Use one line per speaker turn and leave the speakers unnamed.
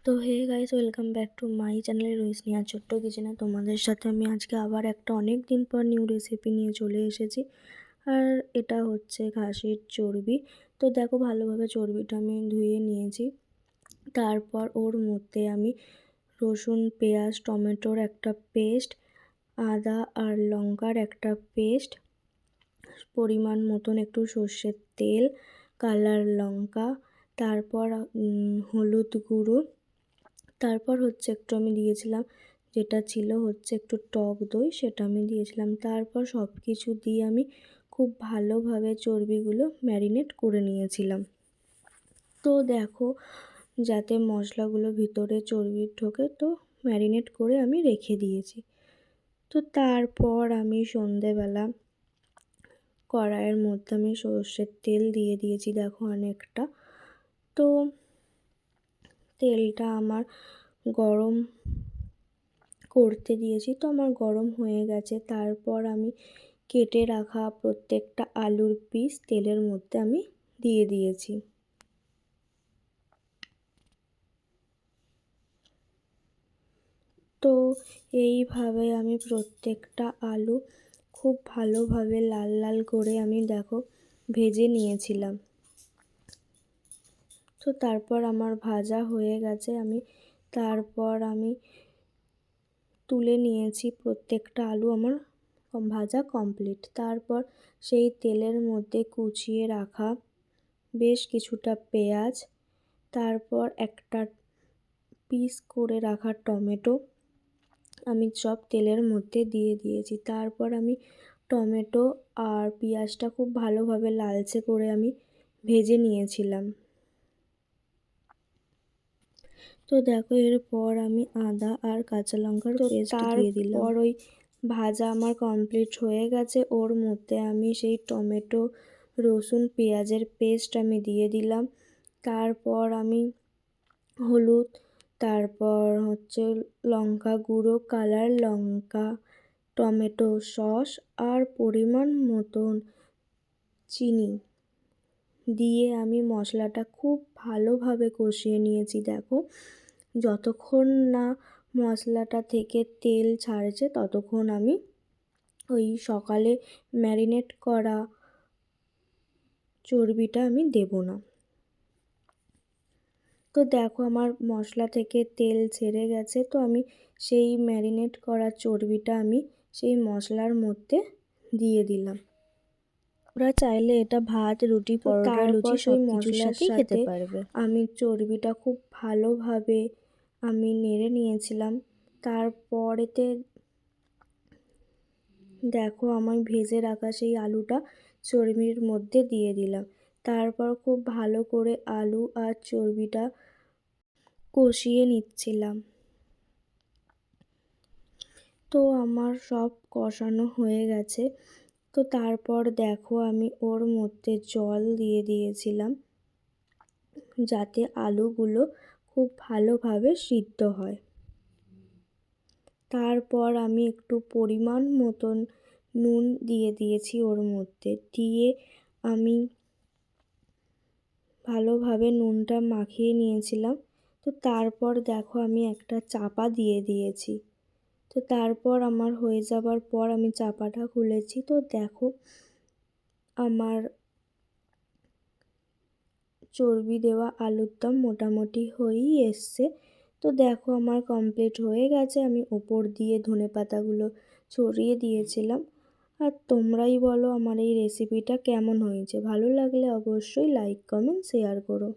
তো hey guys, welcome back to my চ্যানেলে রোহিসনিয়া ছোট্ট কিচেনে। তোমাদের সাথে আমি আজকে আবার একটা অনেক দিন পর নিউ রেসিপি নিয়ে চলে এসেছি। আর এটা হচ্ছে খাসির চর্বি। তো দেখো, ভালোভাবে চর্বিটা আমি ধুয়ে নিয়েছি। তারপর ওর মধ্যে আমি রসুন, পেঁয়াজ, টমেটোর একটা পেস্ট, আদা আর লঙ্কার একটা পেস্ট, পরিমাণ মতন একটু সর্ষের তেল, কালার লঙ্কা, তারপর হলুদ গুঁড়ো, তারপর হচ্ছে একটু আমি দিয়েছিলাম, যেটা ছিল হচ্ছে একটু টক দই, সেটা আমি দিয়েছিলাম। তারপর সব কিছু দিয়ে আমি খুব ভালোভাবে চর্বিগুলো ম্যারিনেট করে নিয়েছিলাম। তো দেখো, যাতে মশলাগুলো ভিতরে চর্বির ঢোকে, তো ম্যারিনেট করে আমি রেখে দিয়েছি। তো তারপর আমি সন্ধেবেলা কড়াইয়ের মধ্যে আমি সর্ষের তেল দিয়ে দিয়েছি, দেখো অনেকটা। তো তেলটা আমার গরম করতে দিয়েছি, তো আমার গরম হয়ে গেছে। তারপর আমি কেটে রাখা প্রত্যেকটা আলুর পিস তেলের মধ্যে আমি দিয়ে দিয়েছি। তো এইভাবে আমি প্রত্যেকটা আলু খুব ভালোভাবে লাল লাল করে আমি দেখো ভেজে নিয়েছিলাম। তো তারপর আমার ভাজা হয়ে গেছে, তারপর আমি তুলে নিয়েছি। প্রত্যেকটা আলু আমার ভাজা কমপ্লিট। তারপর সেই তেলের মধ্যে কুচিয়ে রাখা বেশ কিছুটা পেঁয়াজ, তারপর একটা পিস করে রাখা টমেটো আমি সব তেলের মধ্যে দিয়ে দিয়েছি। তারপর আমি টমেটো আর পেঁয়াজটা খুব ভালোভাবে লালচে করে আমি ভেজে নিয়েছিলাম। তো দেখো, এরপর আমি আদা আর কাঁচা লঙ্কার পেস্ট দিয়ে দিলাম। তারপর ওই ভাজা আমার কমপ্লিট হয়ে গেছে, ওর মধ্যে আমি সেই টমেটো, রসুন, পেঁয়াজের পেস্ট আমি দিয়ে দিলাম। তারপর আমি হলুদ, তারপর হচ্ছে লঙ্কা গুঁড়ো, কালার লঙ্কা, টমেটো সস আর পরিমাণ মতন চিনি দিয়ে আমি মশলাটা খুব ভালোভাবে কষিয়ে নিয়েছি। দেখো, যতক্ষণ না মশলাটা থেকে তেল ছাড়ছে ততক্ষণ আমি ওই সকালে ম্যারিনেট করা চর্বিটা আমি দেব না। তো দেখো, আমার মশলা থেকে তেল ছেড়ে গেছে, তো আমি সেই ম্যারিনেট করা চর্বিটা আমি সেই মশলার মধ্যে দিয়ে দিলাম। ওরা চাইলে এটা ভাত, রুটি, পরোটা, লুচি সব কিছুর সাথেই খেতে পারবে। আমি চর্বিটা খুব ভালোভাবে আমি নেড়ে নিয়েছিলাম। তারপরেতে দেখো, আমি ভেজে রাখা সেই আলুটা চর্বির মধ্যে দিয়ে দিলাম। তারপর খুব ভালো করে আলু আর চর্বিটা কষিয়ে নিচ্ছিলাম। তো আমার সব কষানো হয়ে গেছে। তো তারপর দেখো, আমি ওর মধ্যে জল দিয়ে দিয়েছিলাম, যাতে আলুগুলো খুব ভালোভাবে সিদ্ধ হয়। তারপর আমি একটু পরিমাণ মতন নুন দিয়ে দিয়েছি ওর মধ্যে, দিয়ে আমি ভালোভাবে নুনটা মাখিয়ে নিয়েছিলাম। তো তারপর দেখো, আমি একটা চাপা দিয়ে দিয়েছি। তো তারপর আমার হয়ে যাবার পর আমি চাপাটা খুলেছি। তো দেখো, আমার চর্বি দেওয়া আলুর দম মোটামুটি হয়েই এসছে। তো দেখো, আমার কমপ্লিট হয়ে গেছে। আমি ওপর দিয়ে ধনেপাতাগুলো ছড়িয়ে দিয়েছিলাম। আর তোমরাই বলো আমার এই রেসিপিটা কেমন হয়েছে। ভালো লাগলে অবশ্যই লাইক, কমেন্ট, শেয়ার করো।